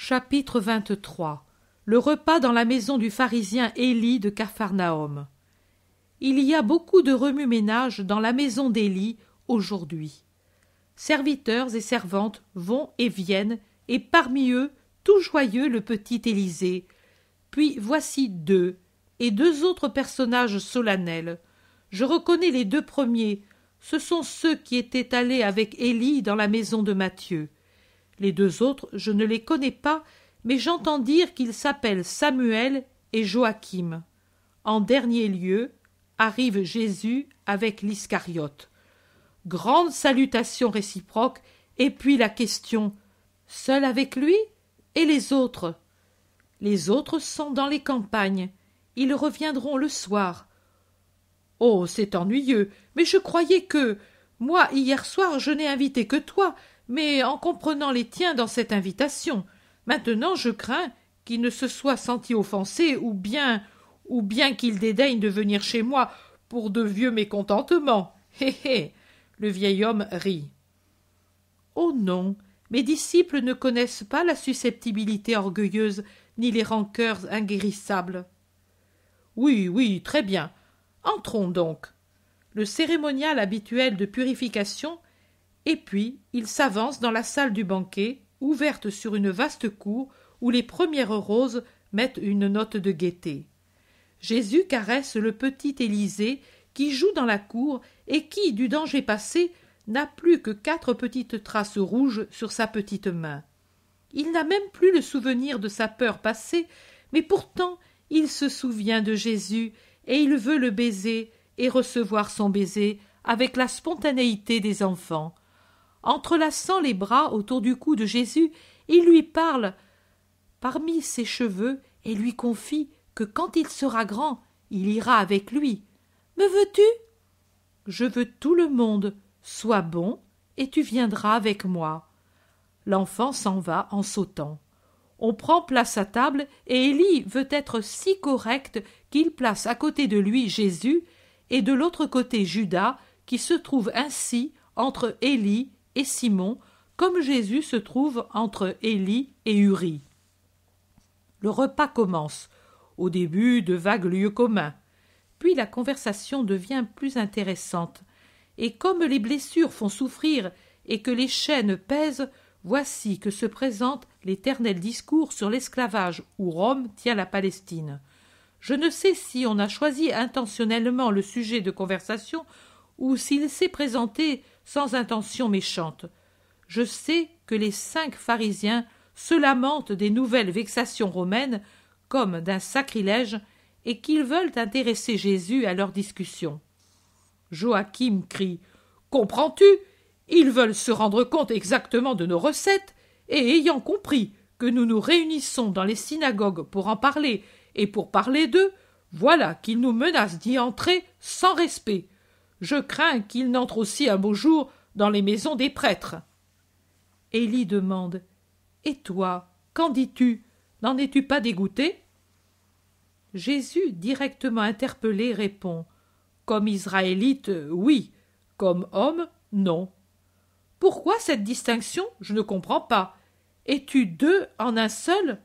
Chapitre 23. Le repas dans la maison du pharisien Élie de Capharnaüm. Il y a beaucoup de remue-ménage dans la maison d'Élie aujourd'hui. Serviteurs et servantes vont et viennent, et parmi eux, tout joyeux le petit Élisée. Puis voici deux autres personnages solennels. Je reconnais les deux premiers. Ce sont ceux qui étaient allés avec Élie dans la maison de Matthieu. Les deux autres, je ne les connais pas, mais j'entends dire qu'ils s'appellent Samuel et Joachim. En dernier lieu, arrive Jésus avec l'Iscariote. Grande salutation réciproque, et puis la question « Seul avec lui ? Et les autres ?» Les autres sont dans les campagnes. Ils reviendront le soir. Oh, c'est ennuyeux, mais je croyais que... Moi, hier soir, je n'ai invité que toi, mais en comprenant les tiens dans cette invitation. Maintenant, je crains qu'il ne se soit senti offensé, ou bien qu'il dédaigne de venir chez moi pour de vieux mécontentements. Hé hé. Le vieil homme rit. Oh non, mes disciples ne connaissent pas la susceptibilité orgueilleuse ni les rancœurs inguérissables. Oui, très bien. Entrons donc. Le cérémonial habituel de purification, et puis il s'avance dans la salle du banquet, ouverte sur une vaste cour où les premières roses mettent une note de gaieté. Jésus caresse le petit Élisée qui joue dans la cour et qui, du danger passé, n'a plus que 4 petites traces rouges sur sa petite main. Il n'a même plus le souvenir de sa peur passée, mais pourtant il se souvient de Jésus et il veut le baiser et recevoir son baiser avec la spontanéité des enfants. Entrelaçant les bras autour du cou de Jésus, il lui parle parmi ses cheveux et lui confie que quand il sera grand, il ira avec lui. « Me veux-tu » ? « Je veux tout le monde. Sois bon, et tu viendras avec moi. » L'enfant s'en va en sautant. On prend place à table, et Élie veut être si correct qu'il place à côté de lui Jésus, et de l'autre côté Judas, qui se trouve ainsi entre Élie et Simon, comme Jésus se trouve entre Élie et Uri. Le repas commence. Au début, de vagues lieux communs. Puis la conversation devient plus intéressante. Et comme les blessures font souffrir et que les chaînes pèsent, voici que se présente l'éternel discours sur l'esclavage où Rome tient la Palestine. Je ne sais si on a choisi intentionnellement le sujet de conversation ou s'il s'est présenté sans intention méchante. Je sais que les 5 pharisiens se lamentent des nouvelles vexations romaines comme d'un sacrilège et qu'ils veulent intéresser Jésus à leur discussion. Joachim crie « Comprends-tu ? Ils veulent se rendre compte exactement de nos recettes, et ayant compris que nous nous réunissons dans les synagogues pour en parler et pour parler d'eux, voilà qu'ils nous menacent d'y entrer sans respect. Je crains qu'ils n'entrent aussi un beau jour dans les maisons des prêtres. » Élie demande « Et toi, qu'en dis-tu ? N'en es-tu pas dégoûté ?» Jésus, directement interpellé, répond « Comme Israélite, oui. Comme homme, non. » Pourquoi cette distinction ? Je ne comprends pas. Es-tu 2 en un seul ?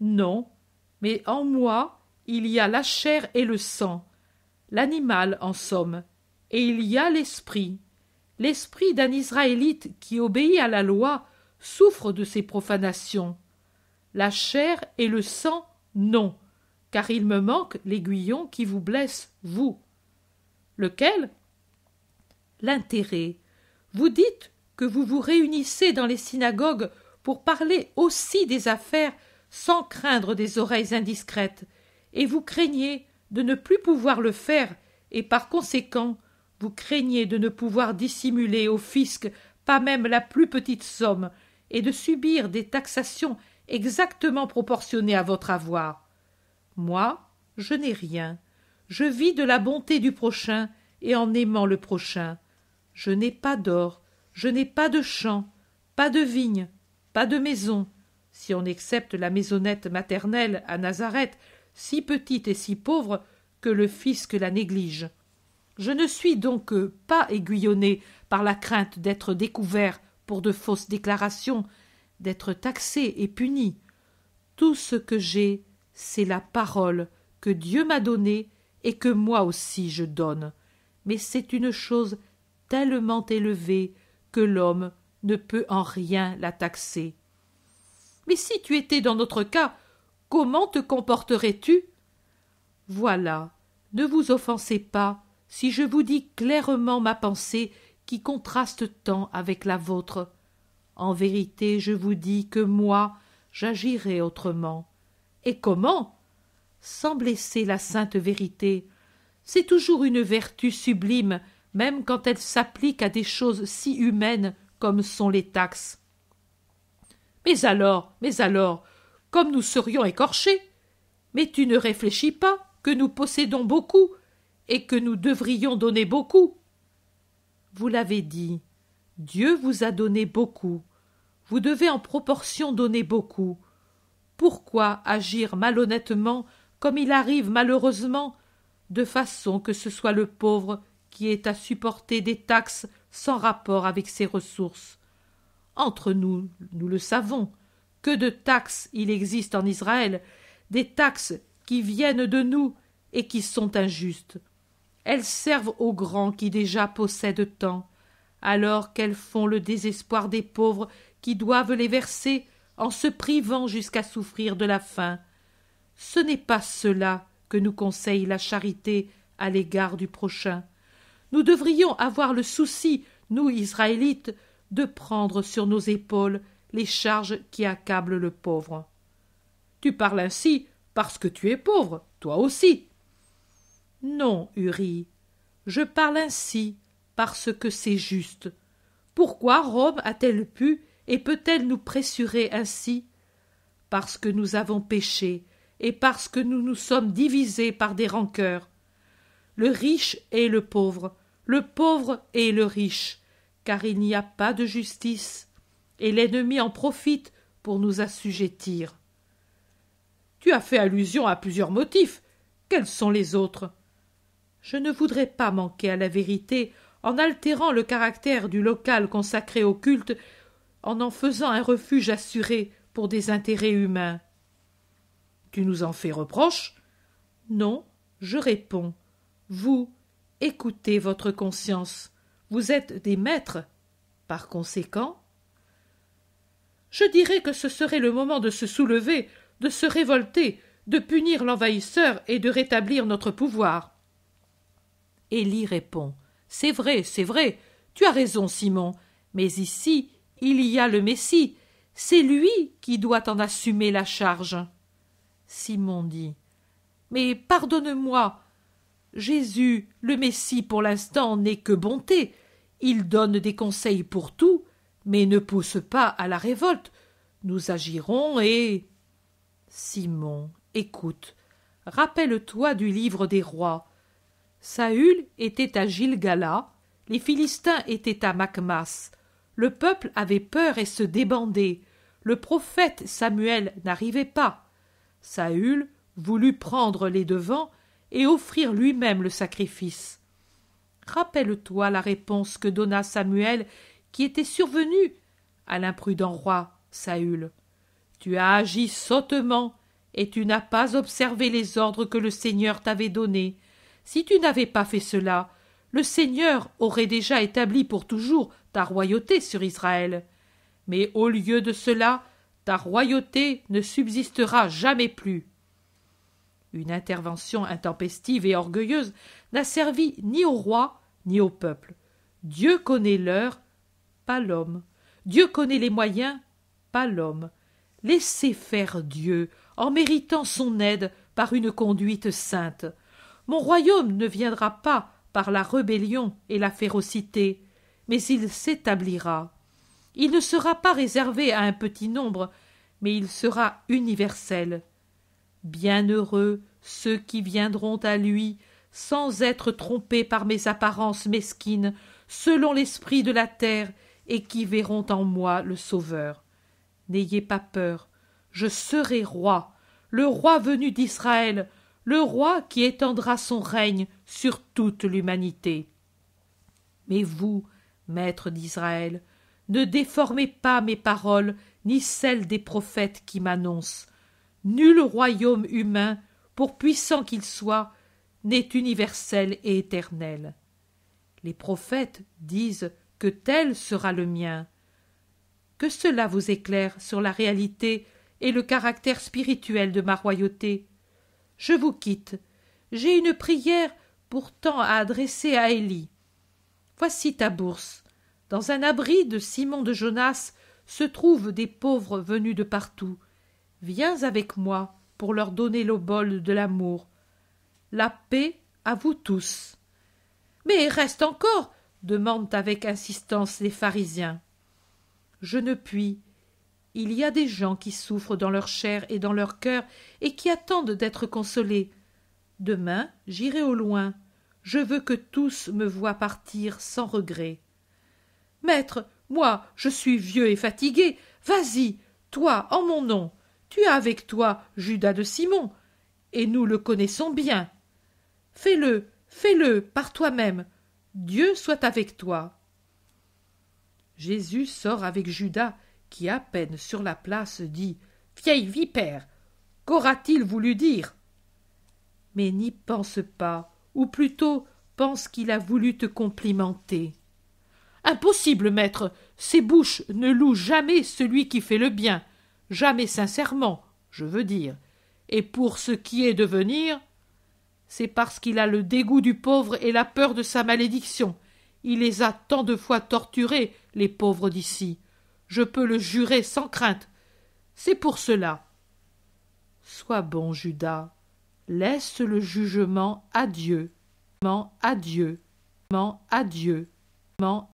Non, mais en moi, il y a la chair et le sang, l'animal en somme, et il y a l'esprit. L'esprit d'un Israélite qui obéit à la loi souffre de ces profanations. La chair et le sang, non, car il me manque l'aiguillon qui vous blesse, vous. Lequel ? L'intérêt. Vous dites que vous vous réunissez dans les synagogues pour parler aussi des affaires sans craindre des oreilles indiscrètes, et vous craignez de ne plus pouvoir le faire, et par conséquent, vous craignez de ne pouvoir dissimuler au fisc pas même la plus petite somme, et de subir des taxations exactement proportionnées à votre avoir. Moi, je n'ai rien. Je vis de la bonté du prochain et en aimant le prochain. Je n'ai pas d'or, je n'ai pas de champs, pas de vignes, pas de maison, si on excepte la maisonnette maternelle à Nazareth, si petite et si pauvre que le fisc la néglige. Je ne suis donc pas aiguillonné par la crainte d'être découvert pour de fausses déclarations, d'être taxé et puni. Tout ce que j'ai, c'est la parole que Dieu m'a donnée et que moi aussi je donne. Mais c'est une chose tellement élevée que l'homme ne peut en rien la taxer. Mais si tu étais dans notre cas, comment te comporterais-tu? Voilà, ne vous offensez pas si je vous dis clairement ma pensée qui contraste tant avec la vôtre. En vérité, je vous dis que moi, j'agirai autrement. Et comment? Sans blesser la sainte vérité. C'est toujours une vertu sublime, même quand elle s'applique à des choses si humaines comme sont les taxes. Mais alors, comme nous serions écorchés. Mais tu ne réfléchis pas que nous possédons beaucoup et que nous devrions donner beaucoup. Vous l'avez dit, Dieu vous a donné beaucoup. Vous devez en proportion donner beaucoup. Pourquoi agir malhonnêtement comme il arrive malheureusement, de façon que ce soit le pauvre qui ait à supporter des taxes sans rapport avec ses ressources? Entre nous, nous le savons, que de taxes il existe en Israël, des taxes qui viennent de nous et qui sont injustes. Elles servent aux grands qui déjà possèdent tant, alors qu'elles font le désespoir des pauvres qui doivent les verser en se privant jusqu'à souffrir de la faim. Ce n'est pas cela que nous conseille la charité à l'égard du prochain. Nous devrions avoir le souci, nous Israélites, de prendre sur nos épaules les charges qui accablent le pauvre. Tu parles ainsi parce que tu es pauvre, toi aussi. Non, Uri, je parle ainsi parce que c'est juste. Pourquoi Rome a-t-elle pu et peut-elle nous pressurer ainsi? Parce que nous avons péché et parce que nous nous sommes divisés par des rancœurs. Le riche et le pauvre et le riche, car il n'y a pas de justice, et l'ennemi en profite pour nous assujettir. Tu as fait allusion à plusieurs motifs. Quels sont les autres? Je ne voudrais pas manquer à la vérité en altérant le caractère du local consacré au culte, en faisant un refuge assuré pour des intérêts humains. Tu nous en fais reproche? Non, je réponds. Vous, écoutez votre conscience. Vous êtes des maîtres. Par conséquent, je dirais que ce serait le moment de se soulever, de se révolter, de punir l'envahisseur et de rétablir notre pouvoir. Élie répond. C'est vrai, tu as raison, Simon, mais ici, il y a le Messie, c'est lui qui doit en assumer la charge. Simon dit. Mais pardonne-moi, Jésus, le Messie pour l'instant n'est que bonté, il donne des conseils pour tout, mais ne pousse pas à la révolte. Nous agirons et... Simon, écoute, rappelle-toi du livre des rois. Saül était à Gilgala, les Philistins étaient à Macmas. Le peuple avait peur et se débandait. Le prophète Samuel n'arrivait pas. Saül voulut prendre les devants et offrir lui-même le sacrifice. Rappelle-toi la réponse que donna Samuel, qui était survenu à l'imprudent roi Saül. Tu as agi sottement et tu n'as pas observé les ordres que le Seigneur t'avait donnés. Si tu n'avais pas fait cela, le Seigneur aurait déjà établi pour toujours ta royauté sur Israël. Mais au lieu de cela, ta royauté ne subsistera jamais plus. Une intervention intempestive et orgueilleuse n'a servi ni au roi ni au peuple. Dieu connaît l'heure, pas l'homme. Dieu connaît les moyens, pas l'homme. Laissez faire Dieu en méritant son aide par une conduite sainte. Mon royaume ne viendra pas par la rébellion et la férocité, mais il s'établira. Il ne sera pas réservé à un petit nombre, mais il sera universel. Bienheureux ceux qui viendront à lui sans être trompés par mes apparences mesquines, selon l'esprit de la terre, et qui verront en moi le Sauveur. N'ayez pas peur, je serai roi, le roi venu d'Israël, le roi qui étendra son règne sur toute l'humanité. Mais vous, maîtres d'Israël, ne déformez pas mes paroles ni celle des prophètes qui m'annoncent. Nul royaume humain, pour puissant qu'il soit, n'est universel et éternel. Les prophètes disent que tel sera le mien. Que cela vous éclaire sur la réalité et le caractère spirituel de ma royauté. Je vous quitte. J'ai une prière pourtant à adresser à Élie. Voici ta bourse. Dans un abri de Simon de Jonas se trouvent des pauvres venus de partout. Viens avec moi pour leur donner l'obole de l'amour. La paix à vous tous. Mais reste encore, demandent avec insistance les pharisiens. Je ne puis. Il y a des gens qui souffrent dans leur chair et dans leur cœur et qui attendent d'être consolés. Demain, j'irai au loin. Je veux que tous me voient partir sans regret. Maître, moi, je suis vieux et fatigué. Vas-y, toi, en mon nom. Tu as avec toi Judas de Simon, et nous le connaissons bien. Fais-le, fais-le par toi-même. Dieu soit avec toi. Jésus sort avec Judas, qui, à peine sur la place, dit « Vieille vipère, qu'aura-t-il voulu dire ?» Mais n'y pense pas, ou plutôt pense qu'il a voulu te complimenter. « Impossible, maître, ces bouches ne louent jamais celui qui fait le bien, jamais sincèrement, je veux dire. Et pour ce qui est de venir, c'est parce qu'il a le dégoût du pauvre et la peur de sa malédiction. Il les a tant de fois torturés, les pauvres d'ici. Je peux le jurer sans crainte. C'est pour cela. Sois bon, Judas. Laisse le jugement à Dieu. À Dieu. À Dieu.